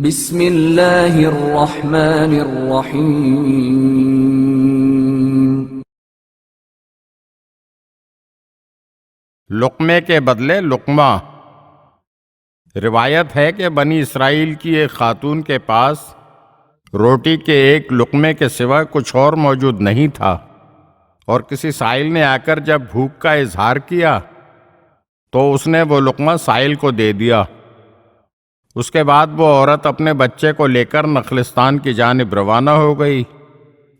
بسم اللہ الرحمن الرحیم۔ لقمے کے بدلے لقمہ۔ روایت ہے کہ بنی اسرائیل کی ایک خاتون کے پاس روٹی کے ایک لقمے کے سوا کچھ اور موجود نہیں تھا، اور کسی سائل نے آ کر جب بھوک کا اظہار کیا تو اس نے وہ لقمہ سائل کو دے دیا۔ اس کے بعد وہ عورت اپنے بچے کو لے کر نخلستان کی جانب روانہ ہو گئی۔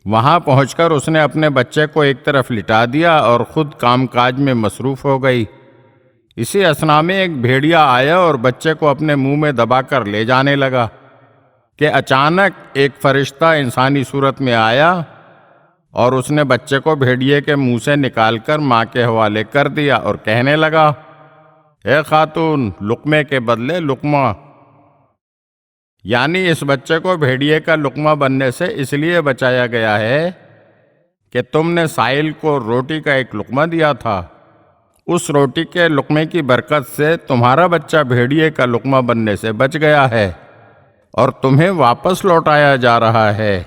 وہاں پہنچ کر اس نے اپنے بچے کو ایک طرف لٹا دیا اور خود کام کاج میں مصروف ہو گئی۔ اسی اثنا میں ایک بھیڑیا آیا اور بچے کو اپنے منہ میں دبا کر لے جانے لگا کہ اچانک ایک فرشتہ انسانی صورت میں آیا اور اس نے بچے کو بھیڑیے کے منہ سے نکال کر ماں کے حوالے کر دیا اور کہنے لگا، اے خاتون، لقمے کے بدلے لقمہ۔ یعنی اس بچے کو بھیڑیے کا لقمہ بننے سے اس لیے بچایا گیا ہے کہ تم نے سائل کو روٹی کا ایک لقمہ دیا تھا۔ اس روٹی کے لقمے کی برکت سے تمہارا بچہ بھیڑیے کا لقمہ بننے سے بچ گیا ہے اور تمہیں واپس لوٹایا جا رہا ہے۔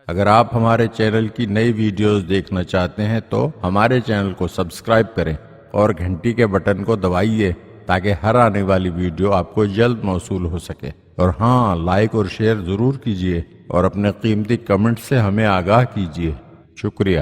اگر آپ ہمارے چینل کی نئی ویڈیوز دیکھنا چاہتے ہیں تو ہمارے چینل کو سبسکرائب کریں اور گھنٹی کے بٹن کو دبائیے تاکہ ہر آنے والی ویڈیو آپ کو جلد موصول ہو سکے۔ اور ہاں، لائک اور شیئر ضرور کیجیے اور اپنے قیمتی کمنٹ سے ہمیں آگاہ کیجیے۔ شکریہ۔